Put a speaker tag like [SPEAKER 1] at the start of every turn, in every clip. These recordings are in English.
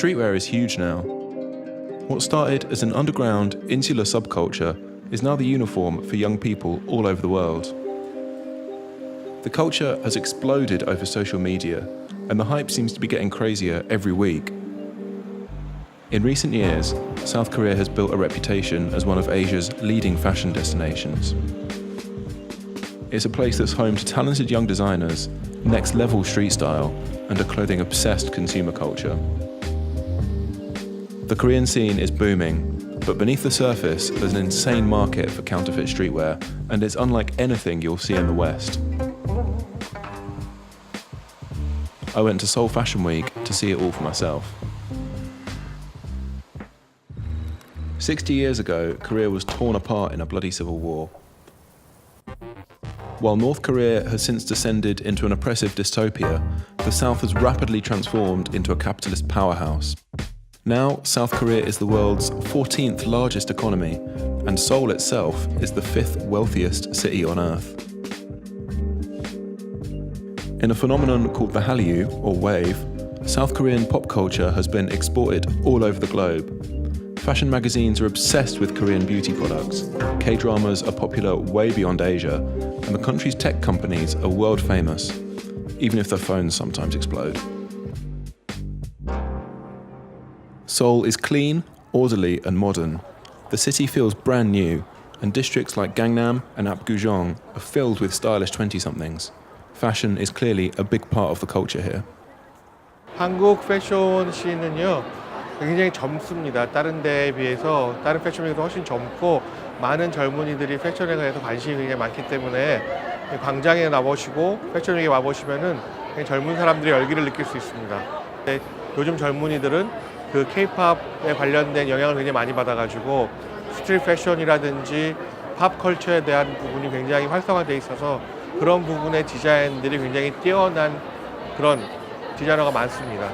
[SPEAKER 1] Streetwear is huge now. What started as an underground, insular subculture is now the uniform for young people all over the world. The culture has exploded over social media, and the hype seems to be getting crazier every week. In recent years, South Korea has built a reputation as one of Asia's leading fashion destinations. It's a place that's home to talented young designers, next-level street style, and a clothing-obsessed consumer culture. The Korean scene is booming, but beneath the surface, there's an insane market for counterfeit streetwear, and it's unlike anything you'll see in the West. I went to Seoul Fashion Week to see it all for myself. 60 years ago, Korea was torn apart in a bloody civil war. While North Korea has since descended into an oppressive dystopia, the South has rapidly transformed into a capitalist powerhouse. Now, South Korea is the world's 14th largest economy, and Seoul itself is the 5th wealthiest city on Earth. In a phenomenon called the Hallyu, or wave, South Korean pop culture has been exported all over the globe. Fashion magazines are obsessed with Korean beauty products, K-dramas are popular way beyond Asia, and the country's tech companies are world famous, even if their phones sometimes explode. Seoul is clean, orderly and modern. The city feels brand new, and districts like Gangnam and Apgujeong are filled with stylish 20-somethings. Fashion is clearly a big part of the culture here.
[SPEAKER 2] 한국 패션 씬은요 굉장히 젊습니다. 다른 데에 비해서 다른 패션에도 훨씬 젊고 많은 젊은이들이 패션에 대해서 관심이 굉장히 많기 때문에 광장에 나보시고 패션위에 와보시면은 젊은 사람들의 열기를 느낄 수 있습니다. 요즘 젊은이들은 그 K-팝에 관련된 영향을 굉장히 많이 받아가지고 스트릿 패션이라든지 팝 컬처에 대한 부분이 굉장히 활성화되어 있어서 그런 부분의 디자인들이 굉장히 뛰어난 그런 디자이너가 많습니다.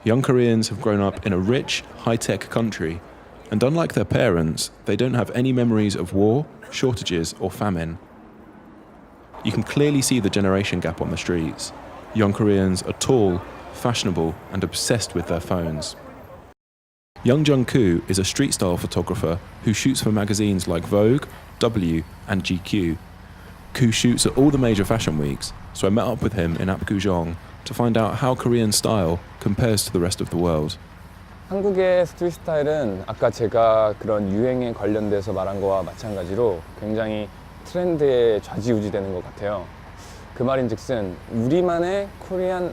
[SPEAKER 1] Young Koreans have grown up in a rich, high-tech country, and unlike their parents, they don't have any memories of war, shortages, or famine. You can clearly see the generation gap on the streets. Young Koreans are tall, fashionable, and obsessed with their phones. Young Jung-koo is a street-style photographer who shoots for magazines like Vogue, W, and GQ. Koo shoots at all the major fashion weeks, so I met up with him in Apgujeong to find out how Korean style compares to the rest of the world.
[SPEAKER 3] 한국의 스트릿 스타일은 아까 제가 그런 유행에 관련돼서 말한 거와 마찬가지로 굉장히 트렌드에 좌지우지되는 것 같아요. 그 말인즉슨 우리만의 Korean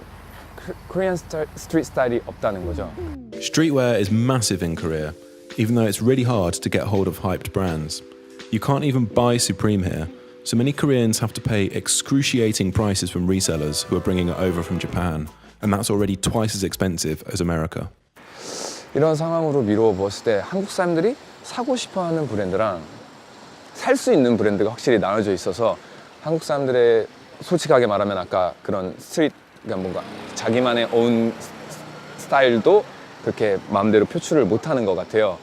[SPEAKER 3] street styl이 없다는 거죠.
[SPEAKER 1] Streetwear is massive in Korea, even though it's really hard to get hold of hyped brands. You can't even buy Supreme here, so many Koreans have to pay excruciating prices from resellers who are bringing it over from Japan, and that's already twice as expensive as America.
[SPEAKER 3] 이런 상황으로 미루어 보았을 때 한국 사람들이 사고 싶어하는 브랜드랑 살 수 있는 브랜드가 확실히 나눠져 있어서 한국 사람들의 솔직하게 말하면 아까 그런 스트릿 그러니까 뭔가 자기만의 own 스타일도 그렇게 마음대로 표출을 못하는 것 같아요.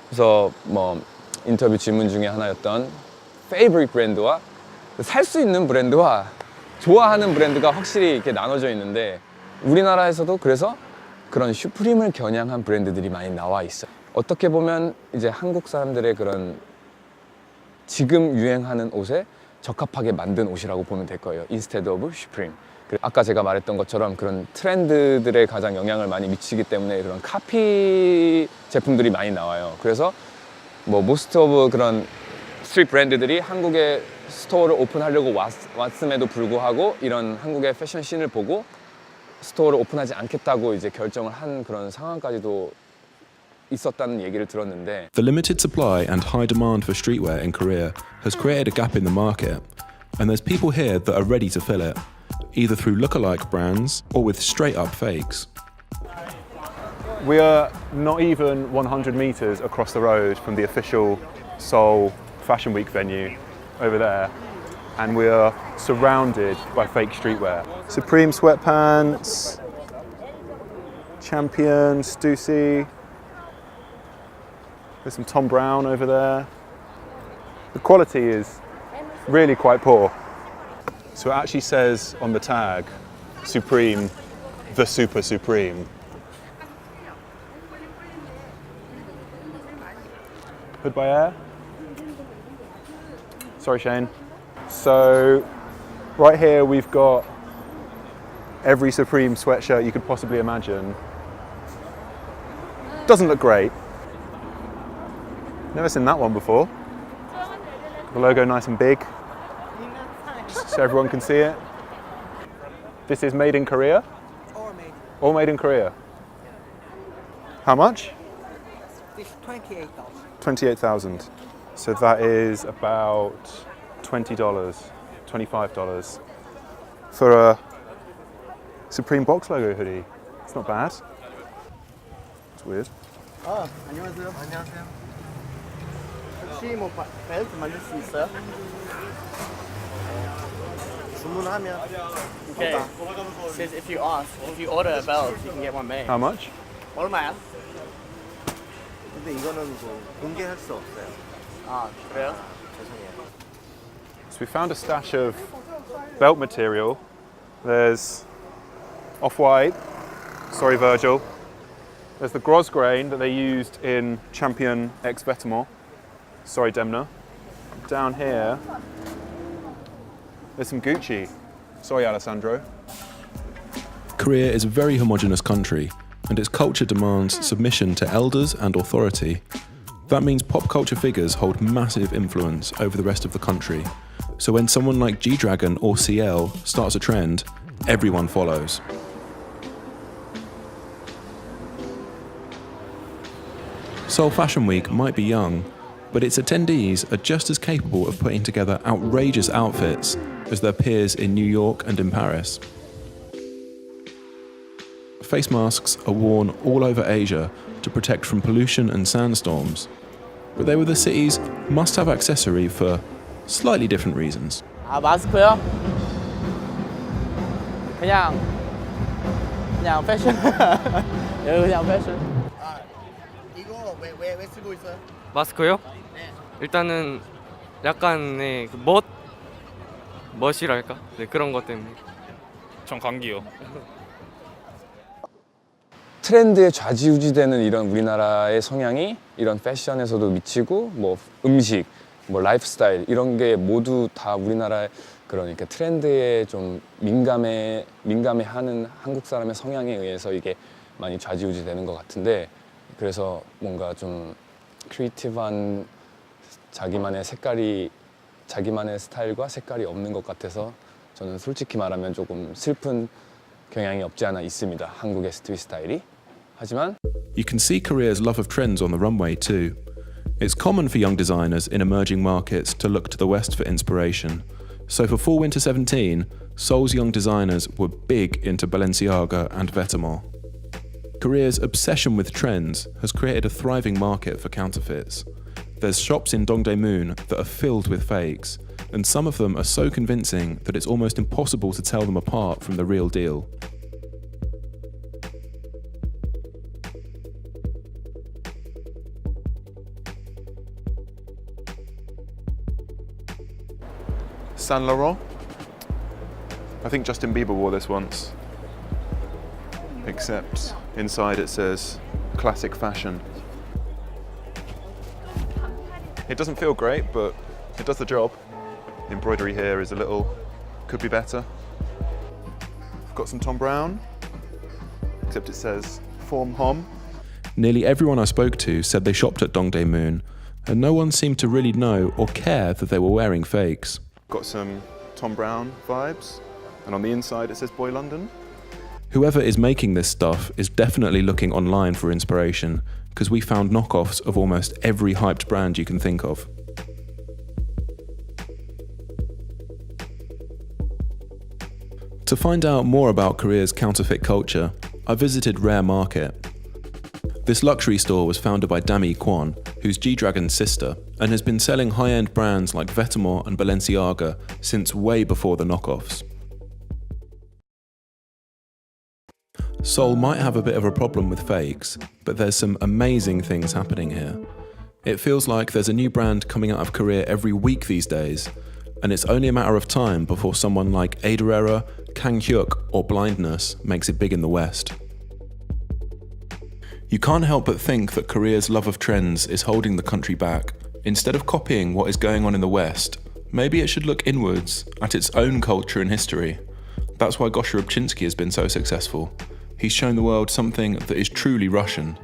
[SPEAKER 3] 그래서 뭐 인터뷰 질문 중에 하나였던 favorite 브랜드와 살 수 있는 브랜드와 좋아하는 브랜드가 확실히 이렇게 나눠져 있는데 우리나라에서도 그래서 그런 슈프림을 겨냥한 브랜드들이 많이 나와 있어요. 어떻게 보면 이제 한국 사람들의 그런 지금 유행하는 옷에 적합하게 만든 옷이라고 보면 될 거예요. Instead of Supreme. 아까 제가 말했던 것처럼 그런 트렌드들에 가장 영향을 많이 미치기 때문에 그런 카피 제품들이 많이 나와요. 그래서 뭐 most of 그런 스트릿 브랜드들이 한국에 스토어를 오픈하려고 왔음에도 불구하고 이런 한국의 패션 씬을 보고 스토어를 오픈하지 않겠다고 이제 결정을 한 그런 상황까지도 있었다는 얘기를 들었는데
[SPEAKER 1] The limited supply and high demand for streetwear in Korea has created a gap in the market, and there's people here that are ready to fill it, either through lookalike brands or with straight-up fakes.
[SPEAKER 4] We are not even 100 meters across the road from the official Seoul Fashion Week venue over there, and we are surrounded by fake streetwear. Supreme sweatpants, Champion, Stussy. There's some Tom Brown over there. The quality is really quite poor. So it actually says on the tag, Supreme, the Super Supreme. Hood by Air. Sorry, Shane. So, right here we've got every Supreme sweatshirt you could possibly imagine. Doesn't look great. Never seen that one before. The logo nice and big, so everyone can see it. This is made in Korea? All made in Korea. How much?
[SPEAKER 5] It's 28,000.
[SPEAKER 4] 28,000. So that is about $20, $25 for a Supreme box logo hoodie. It's not bad. It's weird.
[SPEAKER 5] 안녕하세요. 안녕하세요. 혹시 뭐 벨트 만들 수 있어요? 주문하면.
[SPEAKER 6] Okay. Says if you order a belt, you can get one made.
[SPEAKER 4] How much?
[SPEAKER 6] 얼마야?
[SPEAKER 5] 근데 이거는 뭐 공개할 수 없어요.
[SPEAKER 6] 아, 그래요?
[SPEAKER 5] 죄송해요.
[SPEAKER 4] So we found a stash of belt material. There's off-white, sorry Virgil. There's the gros grain that they used in Champion X Vetements, sorry Demna. Down here, there's some Gucci, sorry Alessandro.
[SPEAKER 1] Korea is a very homogenous country, and its culture demands submission to elders and authority. That means pop culture figures hold massive influence over the rest of the country. So when someone like G-Dragon or CL starts a trend, everyone follows. Seoul Fashion Week might be young, but its attendees are just as capable of putting together outrageous outfits as their peers in New York and in Paris. Face masks are worn all over Asia to protect from pollution and sandstorms, but they were the city's must-have accessory for slightly different reasons.
[SPEAKER 6] 아, 마스크요? 그냥 패션. 여기 그냥 패션.
[SPEAKER 5] 이거 왜 쓰고 있어요?
[SPEAKER 7] 마스크요? 일단은 약간의 그 멋이랄까? 네, 그런 것 때문에.
[SPEAKER 8] 전 감기요.
[SPEAKER 3] 트렌드에 좌지우지되는 이런 우리나라의 성향이 이런 패션에서도 미치고 뭐 음식, 뭐 라이프스타일 이런 게 모두 다 우리나라의 그런 이렇게 트렌드에 좀 민감해하는 한국 사람의 성향에 의해서 이게 많이 좌지우지되는 것 같은데, 그래서 뭔가 좀 크리에이티브한 자기만의 스타일과 색깔이 없는 것 같아서 저는 솔직히 말하면 조금 슬픈 경향이 없지 않아 있습니다. 한국의 스트릿 스타일이. 하지만
[SPEAKER 1] You can see Korea's love of trends on the runway too. It's common for young designers in emerging markets to look to the West for inspiration. So for Fall/Winter 17, Seoul's young designers were big into Balenciaga and Vetements. Korea's obsession with trends has created a thriving market for counterfeits. There's shops in Dongdaemun that are filled with fakes, and some of them are so convincing that it's almost impossible to tell them apart from the real deal.
[SPEAKER 4] Saint Laurent. I think Justin Bieber wore this once, except inside it says classic fashion. It doesn't feel great, but it does the job. The embroidery here is could be better. I've got some Tom Brown, except it says Form Hom.
[SPEAKER 1] Nearly everyone I spoke to said they shopped at Dongdaemun, and no one seemed to really know or care that they were wearing fakes.
[SPEAKER 4] Got some Tom Brown vibes, and on the inside it says Boy London.
[SPEAKER 1] Whoever is making this stuff is definitely looking online for inspiration, because we found knockoffs of almost every hyped brand you can think of. To find out more about Korea's counterfeit culture, I visited Rare Market. This luxury store was founded by Dami Kwon, who's G-Dragon's sister, and has been selling high-end brands like Vetements and Balenciaga since way before the knockoffs. Seoul might have a bit of a problem with fakes, but there's some amazing things happening here. It feels like there's a new brand coming out of Korea every week these days, and it's only a matter of time before someone like Aderera, Kang Hyuk or Blindness makes it big in the West. You can't help but think that Korea's love of trends is holding the country back. Instead of copying what is going on in the West, maybe it should look inwards at its own culture and history. That's why Gosha Rubchinsky has been so successful. He's shown the world something that is truly Russian.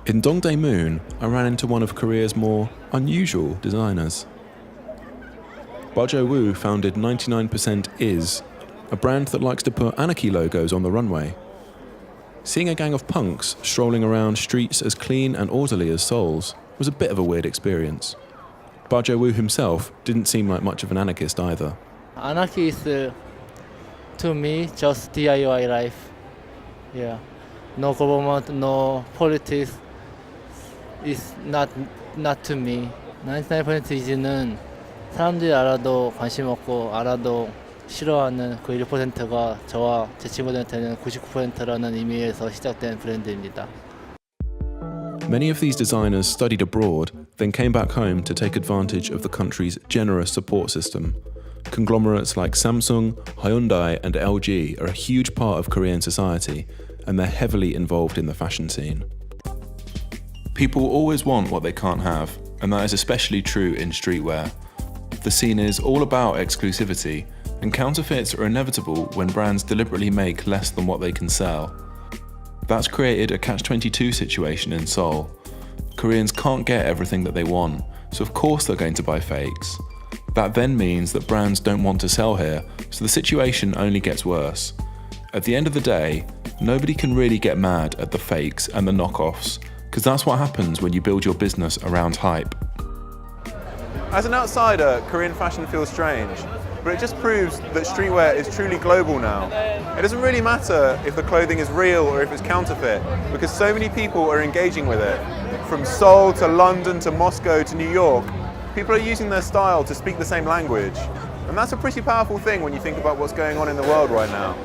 [SPEAKER 1] In Dongdaemun, I ran into one of Korea's more unusual designers. Bajo Woo founded 99% Is, a brand that likes to put anarchy logos on the runway. Seeing a gang of punks strolling around streets as clean and orderly as souls was a bit of a weird experience. Bajo Woo himself didn't seem like much of an anarchist either.
[SPEAKER 9] Anarchy is, to me, just DIY life. Yeah, no government, no politics. It's not to me. 99% Is는 사람들이 알아도 관심 없고 알아도 싫어하는 그 1%가 저와 제 친구들한테는 99%라는 의미에서 시작된 브랜드입니다.
[SPEAKER 1] Many of these designers studied abroad, then came back home to take advantage of the country's generous support system. Conglomerates like Samsung, Hyundai, and LG are a huge part of Korean society, and they're heavily involved in the fashion scene. People always want what they can't have, and that is especially true in streetwear. The scene is all about exclusivity, and counterfeits are inevitable when brands deliberately make less than what they can sell. That's created a catch-22 situation in Seoul. Koreans can't get everything that they want, so of course they're going to buy fakes. That then means that brands don't want to sell here, so the situation only gets worse. At the end of the day, nobody can really get mad at the fakes and the knockoffs, because that's what happens when you build your business around hype.
[SPEAKER 4] As an outsider, Korean fashion feels strange, but it just proves that streetwear is truly global now. It doesn't really matter if the clothing is real or if it's counterfeit, because so many people are engaging with it. From Seoul to London to Moscow to New York, people are using their style to speak the same language. And that's a pretty powerful thing when you think about what's going on in the world right now.